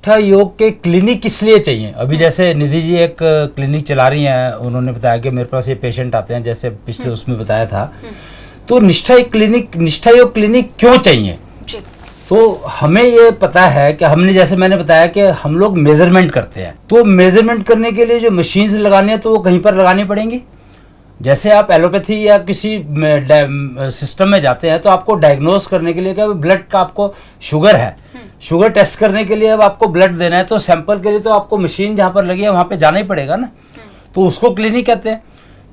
निष्ठा योग के क्लिनिक किस लिए चाहिए? अभी जैसे निधि जी एक क्लिनिक चला रही हैं, उन्होंने बताया कि मेरे पास ये पेशेंट आते हैं, जैसे पिछले उसमें बताया था, तो निष्ठा योग क्लिनिक क्यों चाहिए? तो हमें ये पता है कि हमने, जैसे मैंने बताया कि हम लोग मेजरमेंट करते हैं, तो मेजरमेंट करने के लिए जो मशीन्स लगानी है तो वो कहीं पर लगानी पड़ेंगी। जैसे आप एलोपैथी या किसी सिस्टम में जाते हैं तो आपको डायग्नोस करने के लिए क्या, ब्लड का आपको शुगर है, शुगर टेस्ट करने के लिए अब आपको ब्लड देना है, तो सैंपल के लिए तो आपको मशीन जहाँ पर लगी है वहाँ पे जाना ही पड़ेगा ना, तो उसको क्लिनिक कहते हैं।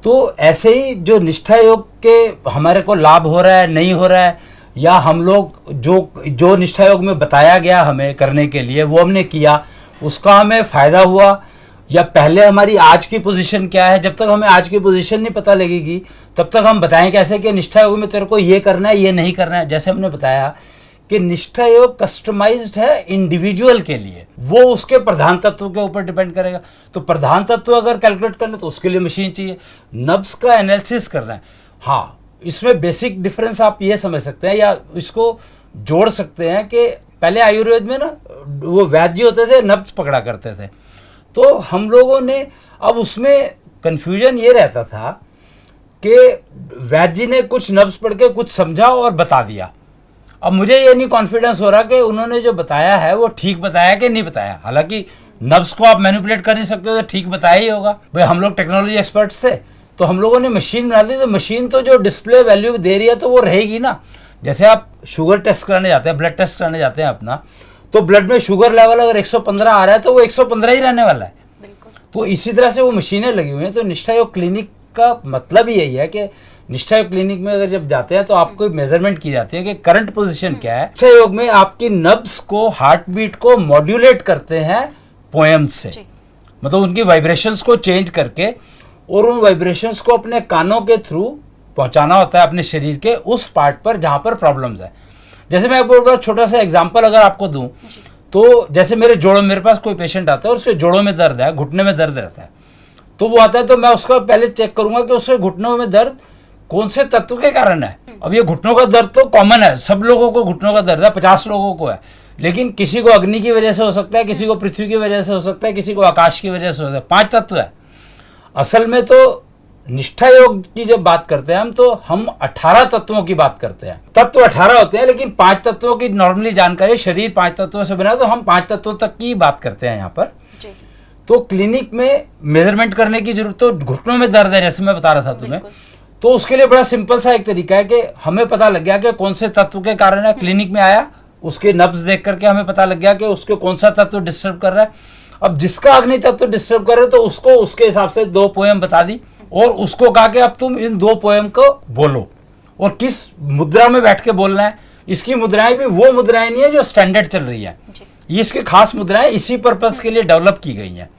तो ऐसे ही जो निष्ठा योग के हमारे को लाभ हो रहा है, नहीं हो रहा है, या हम लोग जो निष्ठा योग में बताया गया हमें करने के लिए वो हमने किया, उसका हमें फ़ायदा हुआ, या पहले हमारी आज की पोजीशन क्या है, जब तक हमें आज की पोजीशन नहीं पता लगेगी तब तक हम बताएं कैसे कि निष्ठा योग में तेरे को ये करना है, ये नहीं करना है। जैसे हमने बताया कि निष्ठा योग कस्टमाइज्ड है इंडिविजुअल के लिए, वो उसके प्रधान तत्व के ऊपर डिपेंड करेगा। तो प्रधान तत्व अगर कैलकुलेट करना तो उसके लिए मशीन चाहिए, नब्स का एनालिसिस करना है। हाँ, इसमें बेसिक डिफरेंस आप ये समझ सकते हैं या इसको जोड़ सकते हैं कि पहले आयुर्वेद में ना वो वैद्य जी होते थे, नब्स पकड़ा करते थे, तो हम लोगों ने अब उसमें कन्फ्यूजन ये रहता था कि वैद्य जी ने कुछ नब्स पढ़ के कुछ समझा और बता दिया। अब मुझे ये नहीं कॉन्फिडेंस हो रहा कि उन्होंने जो बताया है वो ठीक बताया कि नहीं बताया। हालांकि नब्स को आप मैनिपुलेट कर नहीं सकते, तो ठीक बताया ही होगा। भाई हम लोग टेक्नोलॉजी एक्सपर्ट्स थे, तो हम लोगों ने मशीन बना दी, तो मशीन तो जो डिस्प्ले वैल्यू दे रही है तो वो रहेगी ना। जैसे आप शुगर टेस्ट कराने जाते हैं, ब्लड टेस्ट कराने जाते हैं अपना, तो ब्लड में शुगर लेवल अगर 115 आ रहा है तो वो 115 ही रहने वाला है। तो इसी तरह से वो मशीनें लगी हुई हैं। तो निष्ठा योग क्लिनिक का मतलब ही यही है कि निष्ठा योग क्लिनिक में अगर जब जाते हैं तो आपको मेजरमेंट की जाती है कि करंट पोजीशन क्या है। निष्ठा योग में आपकी नब्स को, हार्ट बीट को मॉड्यूलेट करते हैं पोएम्स से, मतलब उनकी वाइब्रेशंस को चेंज करके, और उन वाइब्रेशंस को अपने कानों के थ्रू पहुंचाना होता है अपने शरीर के उस पार्ट पर जहां पर प्रॉब्लम्स है। जैसे मैं एक छोटा सा एग्जांपल अगर आपको दूं, तो जैसे मेरे पास कोई पेशेंट आता है और उसके जोड़ों में दर्द है, घुटने में दर्द रहता है, तो वो आता है तो मैं उसका पहले चेक करूंगा कि उसके घुटनों में दर्द कौन से तत्व के कारण है। अब ये घुटनों का दर्द तो कॉमन है, सब लोगों को घुटनों का दर्द है, 50 लोगों को है, लेकिन किसी को अग्नि की वजह से हो सकता है, किसी को पृथ्वी की वजह से हो सकता है, किसी को आकाश की वजह से हो सकता है। 5 तत्व है असल में। तो निष्ठा योग की जब बात करते हैं हम 18 तत्वों की बात करते हैं। तत्व 18 होते हैं, लेकिन 5 तत्वों की नॉर्मली जानकारी, शरीर 5 तत्वों से बना, तो हम 5 तत्वों तक की बात करते हैं यहाँ पर। तो क्लिनिक में मेजरमेंट करने की जरूरत, तो घुटनों में दर्द है जैसे मैं बता रहा था तुम्हें, तो उसके लिए बड़ा सिंपल सा एक तरीका है कि हमें पता लग गया कि कौन से तत्व के कारण है। क्लिनिक में आया, उसके नब्ज देख करके हमें पता लग गया कि उसके कौन सा तत्व डिस्टर्ब कर रहा है। अब जिसका अग्नि तत्व डिस्टर्ब कर रहे तो उसको उसके हिसाब से 2 पोएम बता दी, और उसको कहा कि अब तुम इन 2 पोएम को बोलो, और किस मुद्रा में बैठ के बोलना है। इसकी मुद्राएं भी वो मुद्राएं नहीं है जो स्टैंडर्ड चल रही है, ये इसकी खास मुद्राएं इसी पर्पस के लिए डेवलप की गई हैं।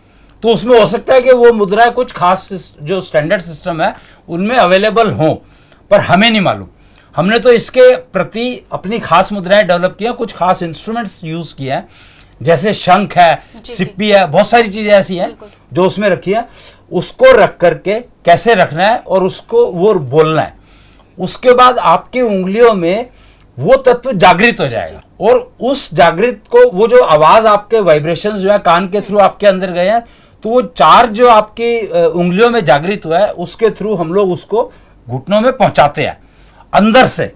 तो उसमें हो सकता है कि वो मुद्राएं कुछ खास जो स्टैंडर्ड सिस्टम है उनमें अवेलेबल हों, पर हमें नहीं मालूम। हमने तो इसके प्रति अपनी खास मुद्राएं डेवलप की हैं, कुछ खास इंस्ट्रूमेंट्स यूज किए हैं, जैसे शंख है, सिप्पी है, बहुत सारी चीजें ऐसी हैं जो उसमें रखी है। उसको रख करके कैसे रखना है और उसको वो बोलना है, उसके बाद आपकी उंगलियों में वो तत्व जागृत हो जाएगा, और उस जागृत को, वो जो आवाज आपके वाइब्रेशंस जो है कान के थ्रू आपके अंदर गए हैं, तो वो चार्ज जो आपकी उंगलियों में जागृत हुआ है उसके थ्रू हम लोग उसको घुटनों में पहुंचाते हैं अंदर से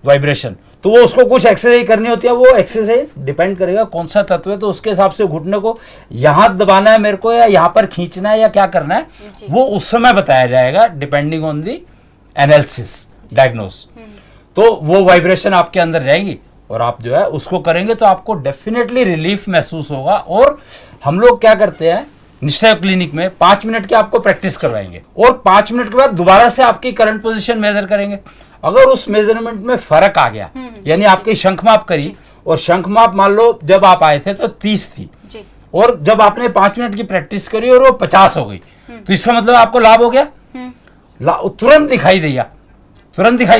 वाइब्रेशन। तो वो उसको कुछ एक्सरसाइज करनी होती है, वो एक्सरसाइज डिपेंड करेगा कौन सा तत्व है, तो उसके हिसाब से घुटने को यहाँ दबाना है मेरे को, या यहाँ पर खींचना है, या क्या करना है, वो उस समय बताया जाएगा depending on the analysis diagnose. तो वो वाइब्रेशन आपके अंदर जाएगी और आप जो है उसको करेंगे तो आपको डेफिनेटली रिलीफ महसूस होगा। और हम लोग क्या करते हैं निष्ठा योग क्लिनिक में 5 मिनट की आपको प्रैक्टिस करवाएंगे, और 5 मिनट के बाद दोबारा से आपकी करंट पोजीशन मेजर करेंगे। अगर उस मेजरमेंट में फर्क आ गया, यानी आपकी शंख माप करी, और शंख माप मान लो जब आप आए थे तो 30 थी, और जब आपने 5 मिनट की प्रैक्टिस करी और वो 50 हो गई, तो इसका मतलब आपको लाभ हो गया, तुरंत दिखाई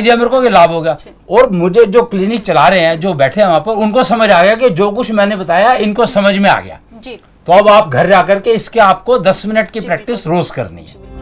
दिया मेरे को कि लाभ हो गया। और मुझे जो क्लिनिक चला रहे हैं, जो बैठे हैं वहां पर, उनको समझ आ गया कि जो कुछ मैंने बताया इनको समझ में आ गया। तो अब आप घर जाकर के इसके आपको 10 मिनट की प्रैक्टिस रोज करनी है।